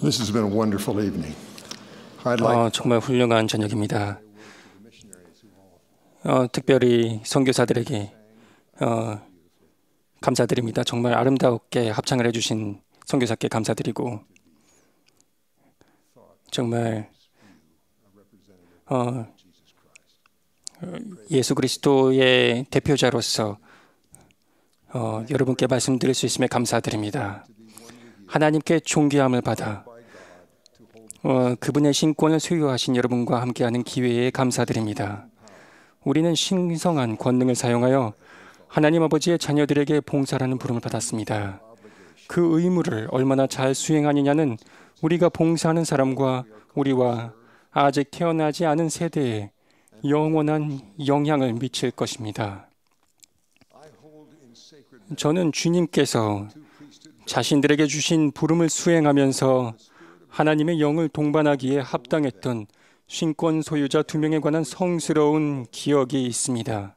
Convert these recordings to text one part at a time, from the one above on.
This has been a wonderful evening. I'd like 정말 훌륭한 저녁입니다. 특별히 선교사들에게 감사드립니다. 정말 아름답게 합창을 해주신 선교사께 감사드리고 정말 예수 그리스도의 대표자로서 여러분께 말씀드릴 수 있음에 감사드립니다. 하나님께 존귀함을 받아 그분의 신권을 소유하신 여러분과 함께하는 기회에 감사드립니다. 우리는 신성한 권능을 사용하여 하나님 아버지의 자녀들에게 봉사라는 부름을 받았습니다. 그 의무를 얼마나 잘 수행하느냐는 우리가 봉사하는 사람과 우리와 아직 태어나지 않은 세대에 영원한 영향을 미칠 것입니다. 저는 주님께서 자신들에게 주신 부름을 수행하면서 하나님의 영을 동반하기에 합당했던 신권 소유자 2명에 관한 성스러운 기억이 있습니다.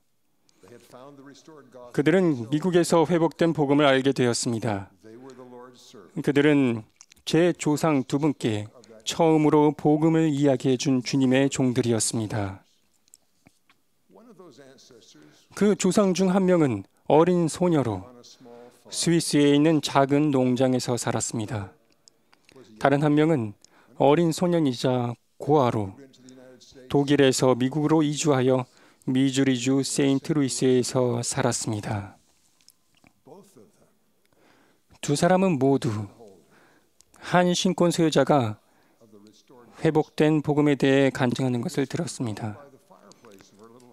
그들은 미국에서 회복된 복음을 알게 되었습니다. 그들은 제 조상 2분께 처음으로 복음을 이야기해 준 주님의 종들이었습니다. 그 조상 중 한 명은 어린 소녀로 스위스에 있는 작은 농장에서 살았습니다. 다른 한 명은 어린 소년이자 고아로 독일에서 미국으로 이주하여 미주리주 세인트루이스에서 살았습니다. 두 사람은 모두 한 신권 소유자가 회복된 복음에 대해 간증하는 것을 들었습니다.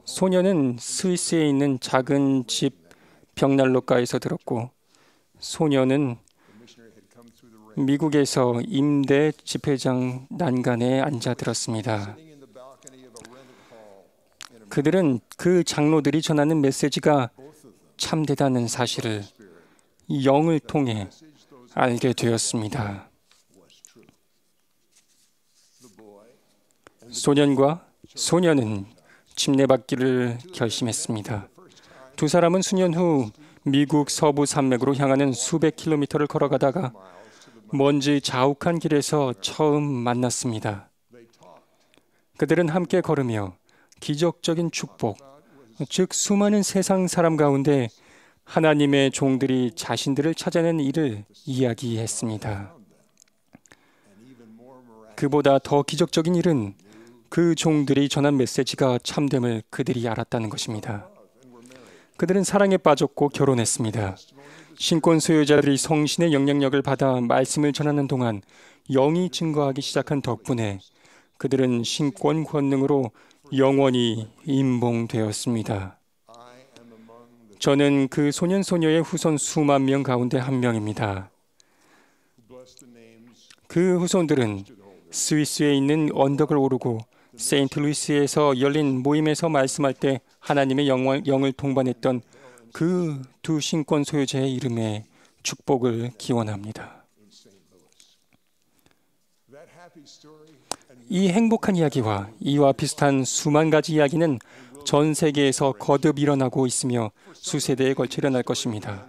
소녀는 스위스에 있는 작은 집 벽난로가에서 들었고 소녀는 미국에서 임대 집회장 난간에 앉아 들었습니다. 그들은 그 장로들이 전하는 메시지가 참되다는 사실을 영을 통해 알게 되었습니다. 소년과 소녀는 침례받기를 결심했습니다. 두 사람은 수년 후 미국 서부 산맥으로 향하는 수백 킬로미터를 걸어가다가 먼지 자욱한 길에서 처음 만났습니다. 그들은 함께 걸으며 기적적인 축복, 즉 수많은 세상 사람 가운데 하나님의 종들이 자신들을 찾아낸 일을 이야기했습니다. 그보다 더 기적적인 일은 그 종들이 전한 메시지가 참됨을 그들이 알았다는 것입니다. 그들은 사랑에 빠졌고 결혼했습니다. 신권 소유자들이 성신의 영향력을 받아 말씀을 전하는 동안 영이 증거하기 시작한 덕분에 그들은 신권 권능으로 영원히 임봉되었습니다. 저는 그 소년 소녀의 후손 수만 명 가운데 한 명입니다. 그 후손들은 스위스에 있는 언덕을 오르고 세인트루이스에서 열린 모임에서 말씀할 때 하나님의 영을 동반했던 그 두 신권 소유자의 이름에 축복을 기원합니다. 이 행복한 이야기와 이와 비슷한 수만 가지 이야기는 전 세계에서 거듭 일어나고 있으며 수세대에 걸쳐 일어날 것입니다.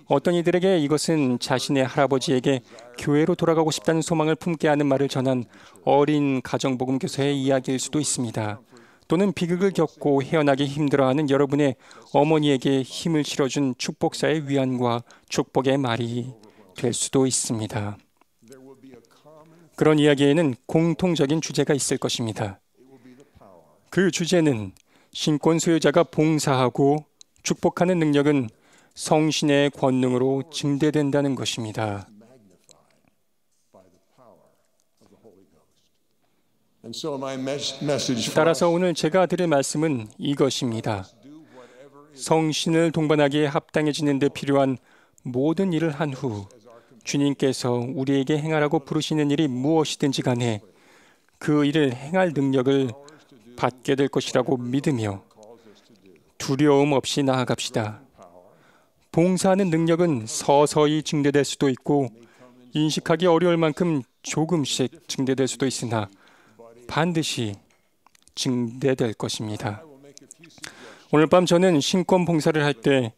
어떤 이들에게 이것은 자신의 할아버지에게 교회로 돌아가고 싶다는 소망을 품게 하는 말을 전한 어린 가정복음 교사의 이야기일 수도 있습니다. 또는 비극을 겪고 헤어나기 힘들어하는 여러분의 어머니에게 힘을 실어준 축복사의 위안과 축복의 말이 될 수도 있습니다. 그런 이야기에는 공통적인 주제가 있을 것입니다. 그 주제는 신권 소유자가 봉사하고 축복하는 능력은 성신의 권능으로 증대된다는 것입니다. 따라서 오늘 제가 드릴 말씀은 이것입니다. 성신을 동반하기에 합당해지는 데 필요한 모든 일을 한 후 주님께서 우리에게 행하라고 부르시는 일이 무엇이든지 간에 그 일을 행할 능력을 받게 될 것이라고 믿으며 두려움 없이 나아갑시다. 봉사하는 능력은 서서히 증대될 수도 있고 인식하기 어려울 만큼 조금씩 증대될 수도 있으나 반드시 증대될 것입니다. 오늘 밤 저는 신권 봉사를 할 때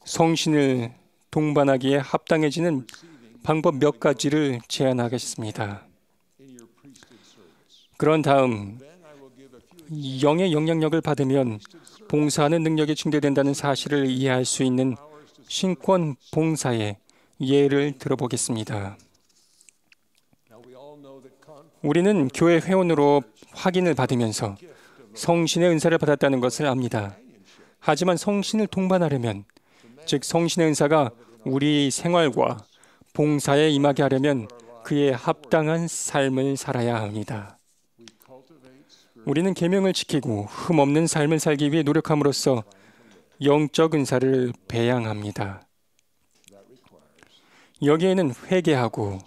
성신을 동반하기에 합당해지는 방법 몇 가지를 제안하겠습니다. 그런 다음 영의 영향력을 받으면 봉사하는 능력이 증대된다는 사실을 이해할 수 있는 신권 봉사의 예를 들어보겠습니다. 우리는 교회 회원으로 확인을 받으면서 성신의 은사를 받았다는 것을 압니다. 하지만 성신을 동반하려면, 즉 성신의 은사가 우리 생활과 봉사에 임하게 하려면 그에 합당한 삶을 살아야 합니다. 우리는 계명을 지키고 흠없는 삶을 살기 위해 노력함으로써 영적 은사를 배양합니다. 여기에는 회개하고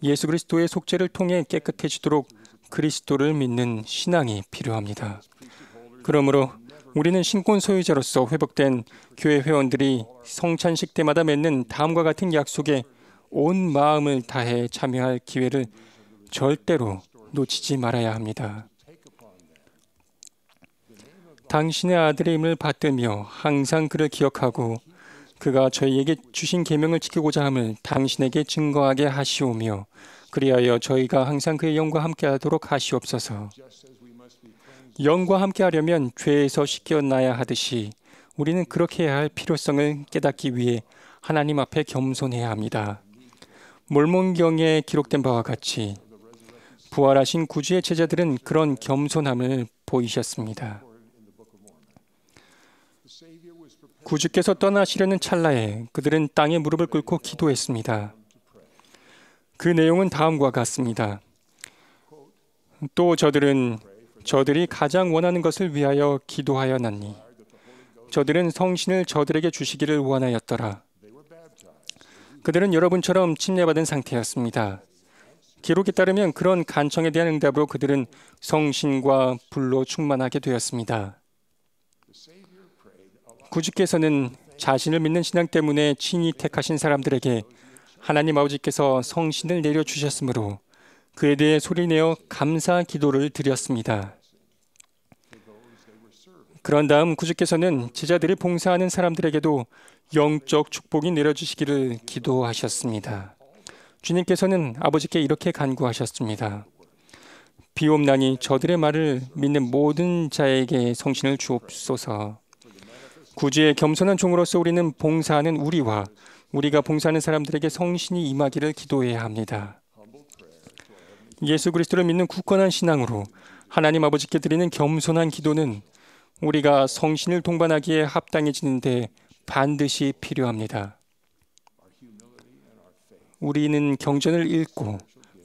예수 그리스도의 속죄를 통해 깨끗해지도록 그리스도를 믿는 신앙이 필요합니다. 그러므로 우리는 신권 소유자로서 회복된 교회 회원들이 성찬식 때마다 맺는 다음과 같은 약속에 온 마음을 다해 참여할 기회를 절대로 놓치지 말아야 합니다. 당신의 아들의 힘을 받들며 항상 그를 기억하고 그가 저희에게 주신 계명을 지키고자 함을 당신에게 증거하게 하시오며 그리하여 저희가 항상 그의 영과 함께하도록 하시옵소서. 영과 함께하려면 죄에서 씻겨나야 하듯이 우리는 그렇게 해야 할 필요성을 깨닫기 위해 하나님 앞에 겸손해야 합니다. 몰몬경에 기록된 바와 같이 부활하신 구주의 제자들은 그런 겸손함을 보이셨습니다. 구주께서 떠나시려는 찰나에 그들은 땅에 무릎을 꿇고 기도했습니다. 그 내용은 다음과 같습니다. 또 저들이 가장 원하는 것을 위하여 기도하였나니 저들은 성신을 저들에게 주시기를 원하였더라. 그들은 여러분처럼 침례받은 상태였습니다. 기록에 따르면 그런 간청에 대한 응답으로 그들은 성신과 불로 충만하게 되었습니다. 구주께서는 자신을 믿는 신앙 때문에 친히 택하신 사람들에게 하나님 아버지께서 성신을 내려주셨으므로 그에 대해 소리내어 감사 기도를 드렸습니다. 그런 다음 구주께서는 제자들이 봉사하는 사람들에게도 영적 축복이 내려주시기를 기도하셨습니다. 주님께서는 아버지께 이렇게 간구하셨습니다. 비옵나니 저들의 말을 믿는 모든 자에게 성신을 주옵소서. 구주의 겸손한 종으로서 우리는 봉사하는 우리와 우리가 봉사하는 사람들에게 성신이 임하기를 기도해야 합니다. 예수 그리스도를 믿는 굳건한 신앙으로 하나님 아버지께 드리는 겸손한 기도는 우리가 성신을 동반하기에 합당해지는데 반드시 필요합니다. 우리는 경전을 읽고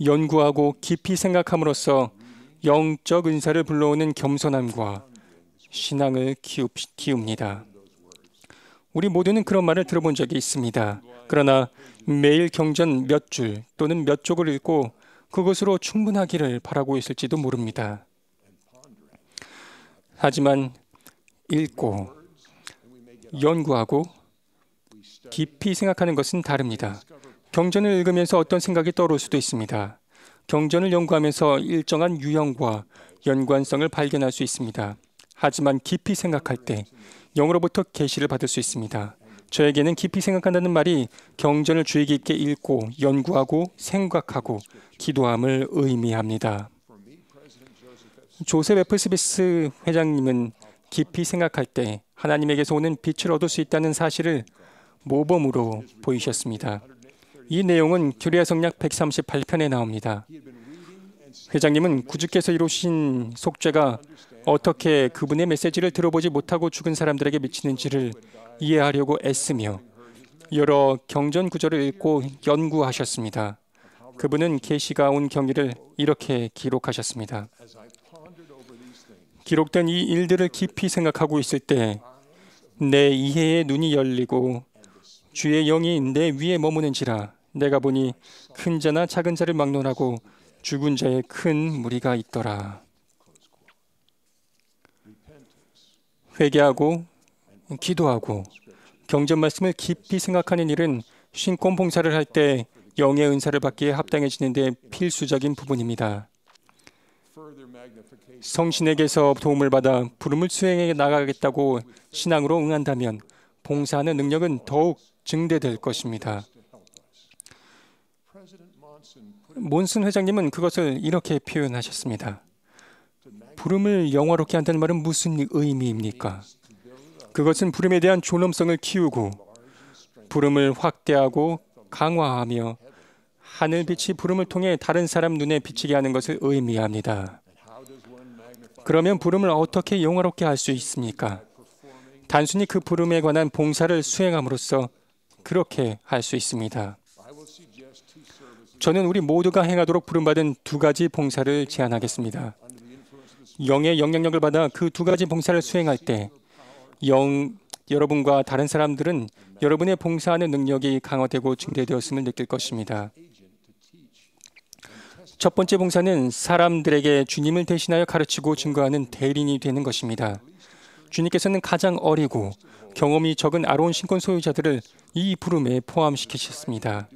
연구하고 깊이 생각함으로써 영적 은사를 불러오는 겸손함과 신앙을 키웁니다. 우리 모두는 그런 말을 들어본 적이 있습니다. 그러나 매일 경전 몇 줄 또는 몇 쪽을 읽고 그것으로 충분하기를 바라고 있을지도 모릅니다. 하지만 읽고 연구하고 깊이 생각하는 것은 다릅니다. 경전을 읽으면서 어떤 생각이 떠오를 수도 있습니다. 경전을 연구하면서 일정한 유형과 연관성을 발견할 수 있습니다. 하지만 깊이 생각할 때 영으로부터 계시를 받을 수 있습니다. 저에게는 깊이 생각한다는 말이 경전을 주의 깊게 읽고 연구하고 생각하고 기도함을 의미합니다. 조셉 F. 스미스 회장님은 깊이 생각할 때 하나님에게서 오는 빛을 얻을 수 있다는 사실을 모범으로 보이셨습니다. 이 내용은 규리아 성약 138편에 나옵니다. 회장님은 구주께서 이루신 속죄가 어떻게 그분의 메시지를 들어보지 못하고 죽은 사람들에게 미치는지를 이해하려고 애쓰며 여러 경전 구절을 읽고 연구하셨습니다. 그분은 계시가 온 경위를 이렇게 기록하셨습니다. 기록된 이 일들을 깊이 생각하고 있을 때 내 이해의 눈이 열리고 주의 영이 내 위에 머무는지라 내가 보니 큰 자나 작은 자를 막론하고 죽은 자의 큰 무리가 있더라. 회개하고 기도하고 경전 말씀을 깊이 생각하는 일은 신권 봉사를 할 때 영의 은사를 받기에 합당해지는 데 필수적인 부분입니다. 성신에게서 도움을 받아 부름을 수행해 나가겠다고 신앙으로 응한다면 봉사하는 능력은 더욱 증대될 것입니다. 몬슨 회장님은 그것을 이렇게 표현하셨습니다. 부름을 영화롭게 한다는 말은 무슨 의미입니까? 그것은 부름에 대한 존엄성을 키우고 부름을 확대하고 강화하며 하늘빛이 부름을 통해 다른 사람 눈에 비치게 하는 것을 의미합니다. 그러면 부름을 어떻게 영화롭게 할 수 있습니까? 단순히 그 부름에 관한 봉사를 수행함으로써 그렇게 할 수 있습니다. 저는 우리 모두가 행하도록 부름받은 두 가지 봉사를 제안하겠습니다. 영의 영향력을 받아 그 두 가지 봉사를 수행할 때 여러분과 다른 사람들은 여러분의 봉사하는 능력이 강화되고 증대되었음을 느낄 것입니다. 첫 번째 봉사는 사람들에게 주님을 대신하여 가르치고 증거하는 대리인이 되는 것입니다. 주님께서는 가장 어리고 경험이 적은 아론 신권 소유자들을 이 부름에 포함시키셨습니다.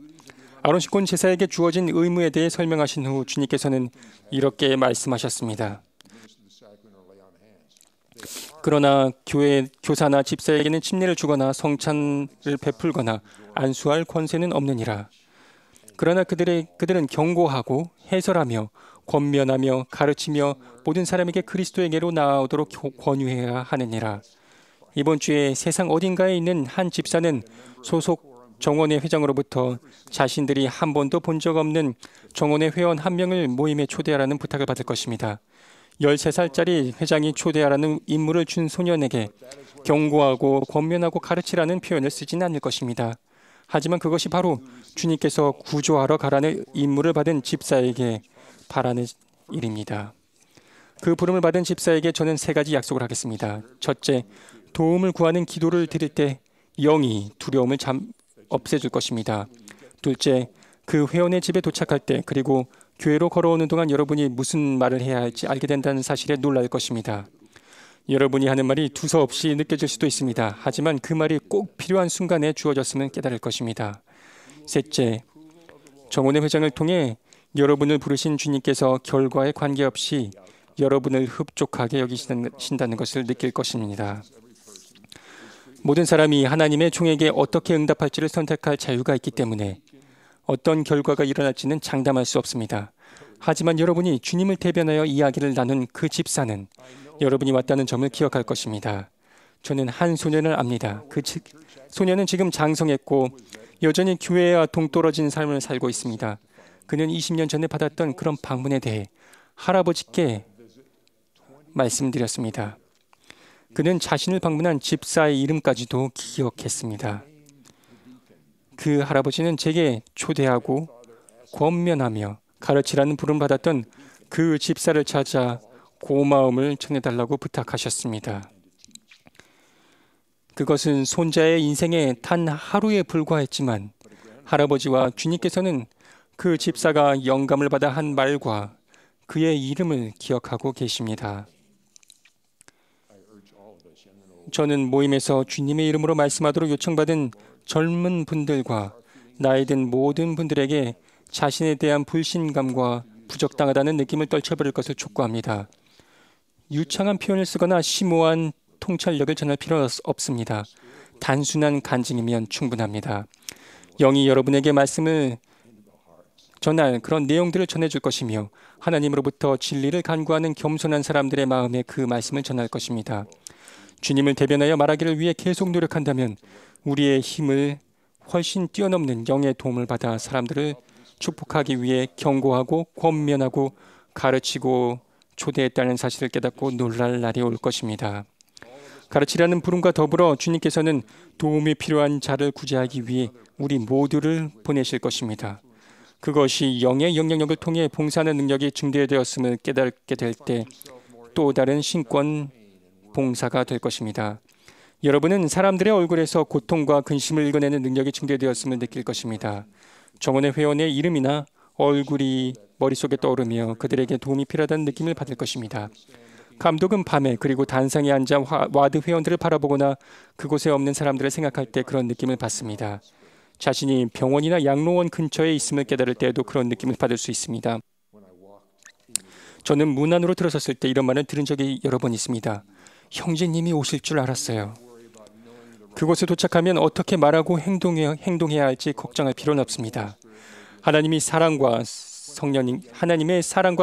아론 신권 제사에게 주어진 의무에 대해 설명하신 후 주님께서는 이렇게 말씀하셨습니다. 그러나 교사나 집사에게는 침례를 주거나 성찬을 베풀거나 안수할 권세는 없느니라. 그러나 그들은 경고하고 해설하며 권면하며 가르치며 모든 사람에게 그리스도에게로 나아오도록 권유해야 하느니라. 이번 주에 세상 어딘가에 있는 한 집사는 소속 정원회 회장으로부터 자신들이 한 번도 본 적 없는 정원회 회원 한 명을 모임에 초대하라는 부탁을 받을 것입니다. 13살짜리 회장이 초대하라는 임무를 준 소년에게 경고하고 권면하고 가르치라는 표현을 쓰진 않을 것입니다. 하지만 그것이 바로 주님께서 구조하러 가라는 임무를 받은 집사에게 바라는 일입니다. 그 부름을 받은 집사에게 저는 세 가지 약속을 하겠습니다. 첫째, 도움을 구하는 기도를 드릴 때 영이 두려움을 없애줄 것입니다. 둘째, 그 회원의 집에 도착할 때 그리고 교회로 걸어오는 동안 여러분이 무슨 말을 해야 할지 알게 된다는 사실에 놀랄 것입니다. 여러분이 하는 말이 두서없이 느껴질 수도 있습니다. 하지만 그 말이 꼭 필요한 순간에 주어졌으면 깨달을 것입니다. 셋째, 정원의 회장을 통해 여러분을 부르신 주님께서 결과에 관계없이 여러분을 흡족하게 여기신다는 것을 느낄 것입니다. 모든 사람이 하나님의 종에게 어떻게 응답할지를 선택할 자유가 있기 때문에 어떤 결과가 일어날지는 장담할 수 없습니다. 하지만 여러분이 주님을 대변하여 이야기를 나눈 그 집사는 여러분이 왔다는 점을 기억할 것입니다. 저는 한 소년을 압니다. 그 소년은 지금 장성했고 여전히 교회와 동떨어진 삶을 살고 있습니다. 그는 20년 전에 받았던 그런 방문에 대해 할아버지께 말씀드렸습니다. 그는 자신을 방문한 집사의 이름까지도 기억했습니다. 그 할아버지는 제게 초대하고 권면하며 가르치라는 부름 받았던 그 집사를 찾아 고마움을 전해달라고 부탁하셨습니다. 그것은 손자의 인생에 단 하루에 불과했지만 할아버지와 주님께서는 그 집사가 영감을 받아 한 말과 그의 이름을 기억하고 계십니다. 저는 모임에서 주님의 이름으로 말씀하도록 요청받은 젊은 분들과 나이 든 모든 분들에게 자신에 대한 불신감과 부적당하다는 느낌을 떨쳐버릴 것을 촉구합니다. 유창한 표현을 쓰거나 심오한 통찰력을 전할 필요 없습니다. 단순한 간증이면 충분합니다. 영이 여러분에게 말씀을 전할 그런 내용들을 전해줄 것이며 하나님으로부터 진리를 간구하는 겸손한 사람들의 마음에 그 말씀을 전할 것입니다. 주님을 대변하여 말하기를 위해 계속 노력한다면 우리의 힘을 훨씬 뛰어넘는 영의 도움을 받아 사람들을 축복하기 위해 경고하고 권면하고 가르치고 초대했다는 사실을 깨닫고 놀랄 날이 올 것입니다. 가르치라는 부름과 더불어 주님께서는 도움이 필요한 자를 구제하기 위해 우리 모두를 보내실 것입니다. 그것이 영의 영향력을 통해 봉사하는 능력이 증대되었음을 깨닫게 될 때 또 다른 신권 봉사가 될 것입니다. 여러분은 사람들의 얼굴에서 고통과 근심을 읽어내는 능력이 증대되었음을 느낄 것입니다. 정원의 회원의 이름이나 얼굴이 머릿속에 떠오르며 그들에게 도움이 필요하다는 느낌을 받을 것입니다. 감독은 밤에 그리고 단상에 앉아 와드 회원들을 바라보거나 그곳에 없는 사람들을 생각할 때 그런 느낌을 받습니다. 자신이 병원이나 양로원 근처에 있음을 깨달을 때에도 그런 느낌을 받을 수 있습니다. 저는 문 안으로 들어섰을 때 이런 말을 들은 적이 여러 번 있습니다. 형제님이 오실 줄 알았어요. 그곳에 도착하면 어떻게 말하고 행동해야 할지 걱정할 필요는 없습니다. 하나님의 사랑과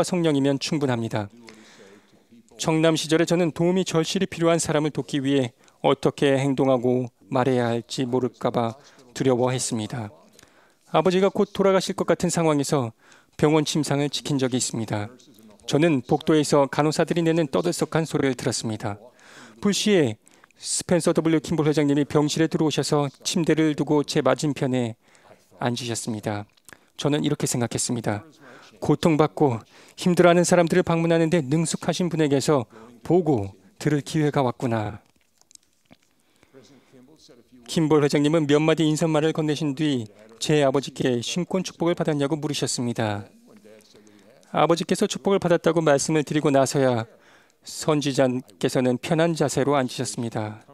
성령이면 충분합니다. 청남 시절에 저는 도움이 절실히 필요한 사람을 돕기 위해 어떻게 행동하고 말해야 할지 모를까봐 두려워했습니다. 아버지가 곧 돌아가실 것 같은 상황에서 병원 침상을 지킨 적이 있습니다. 저는 복도에서 간호사들이 내는 떠들썩한 소리를 들었습니다. 불시에 스펜서 W. 킴볼 회장님이 병실에 들어오셔서 침대를 두고 제 맞은편에 앉으셨습니다. 저는 이렇게 생각했습니다. 고통받고 힘들어하는 사람들을 방문하는데 능숙하신 분에게서 보고 들을 기회가 왔구나. 킴볼 회장님은 몇 마디 인사말을 건네신 뒤 제 아버지께 신권 축복을 받았냐고 물으셨습니다. 아버지께서 축복을 받았다고 말씀을 드리고 나서야 선지자께서는 편한 자세로 앉으셨습니다.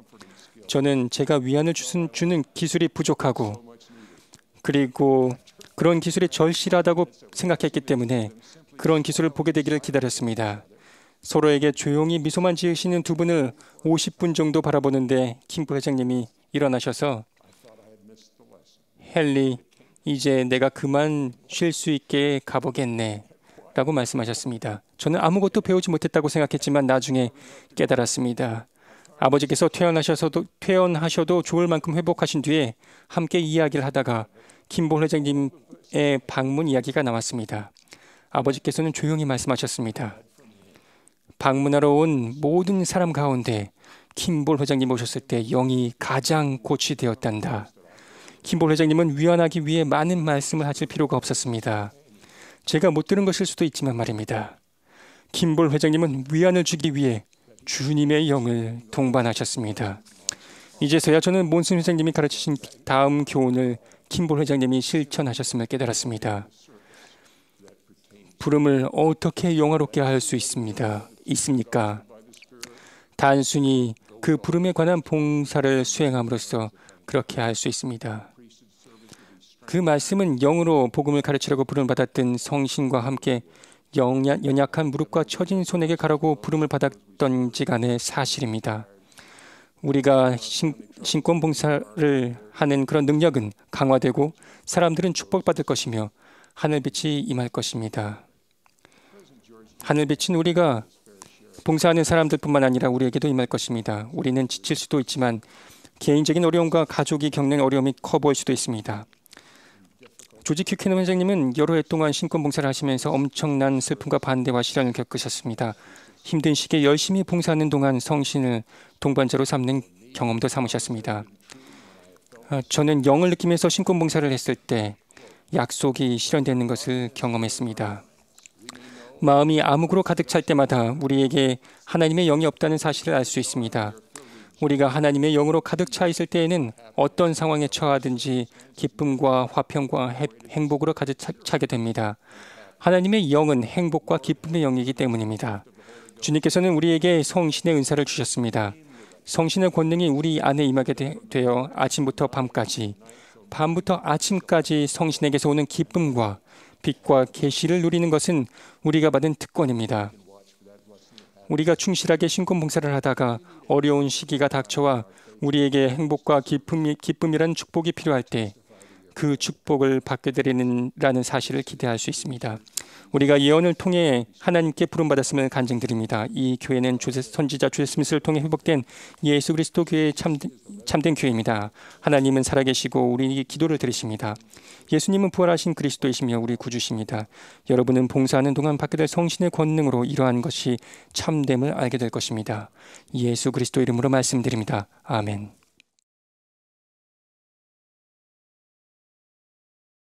저는 제가 위안을 주는 기술이 부족하고 그리고 그런 기술이 절실하다고 생각했기 때문에 그런 기술을 보게 되기를 기다렸습니다. 서로에게 조용히 미소만 지으시는 두 분을 50분 정도 바라보는데 킴볼 회장님이 일어나셔서 헨리, 이제 내가 그만 쉴 수 있게 가보겠네 라고 말씀하셨습니다. 저는 아무것도 배우지 못했다고 생각했지만 나중에 깨달았습니다. 아버지께서 퇴원하셔도 좋을 만큼 회복하신 뒤에 함께 이야기를 하다가 킴볼 회장님의 방문 이야기가 나왔습니다. 아버지께서는 조용히 말씀하셨습니다. 방문하러 온 모든 사람 가운데 킴볼 회장님 오셨을 때 영이 가장 고취되었단다. 킴볼 회장님은 위안하기 위해 많은 말씀을 하실 필요가 없었습니다. 제가 못 들은 것일 수도 있지만 말입니다. 킴볼 회장님은 위안을 주기 위해 주님의 영을 동반하셨습니다. 이제서야 저는 몬슨 회장님이 가르치신 다음 교훈을 킴볼 회장님이 실천하셨음을 깨달았습니다. 부름을 어떻게 영화롭게 할 수 있습니까? 단순히 그 부름에 관한 봉사를 수행함으로써 그렇게 할 수 있습니다. 그 말씀은 영으로 복음을 가르치려고 부름을 받았던 성신과 함께 연약한 무릎과 처진 손에게 가라고 부름을 받았던지 간의 사실입니다. 우리가 신권 봉사를 하는 그런 능력은 강화되고 사람들은 축복받을 것이며 하늘빛이 임할 것입니다. 하늘빛은 우리가 봉사하는 사람들뿐만 아니라 우리에게도 임할 것입니다. 우리는 지칠 수도 있지만 개인적인 어려움과 가족이 겪는 어려움이 커 보일 수도 있습니다. 조지 큐캐넌 회장님은 여러 해 동안 신권 봉사를 하시면서 엄청난 슬픔과 반대와 시련을 겪으셨습니다. 힘든 시기에 열심히 봉사하는 동안 성신을 동반자로 삼는 경험도 삼으셨습니다. 저는 영을 느끼면서 신권 봉사를 했을 때 약속이 실현되는 것을 경험했습니다. 마음이 암흑으로 가득 찰 때마다 우리에게 하나님의 영이 없다는 사실을 알 수 있습니다. 우리가 하나님의 영으로 가득 차 있을 때에는 어떤 상황에 처하든지 기쁨과 화평과 행복으로 가득 차게 됩니다. 하나님의 영은 행복과 기쁨의 영이기 때문입니다. 주님께서는 우리에게 성신의 은사를 주셨습니다. 성신의 권능이 우리 안에 임하게 되어 아침부터 밤까지, 밤부터 아침까지 성신에게서 오는 기쁨과 빛과 계시를 누리는 것은 우리가 받은 특권입니다. 우리가 충실하게 신권 봉사를 하다가 어려운 시기가 닥쳐와 우리에게 행복과 기쁨이란 축복이 필요할 때 그 축복을 받게 되리라는 사실을 기대할 수 있습니다. 우리가 예언을 통해 하나님께 부름받았음을 간증드립니다. 이 교회는 선지자 조셉 스미스를 통해 회복된 예수 그리스도 교회의 참된 교회입니다. 하나님은 살아계시고 우리 기도를 들으십니다. 예수님은 부활하신 그리스도이시며 우리 구주십니다. 여러분은 봉사하는 동안 받게 될 성신의 권능으로 이러한 것이 참됨을 알게 될 것입니다. 예수 그리스도 이름으로 말씀드립니다. 아멘.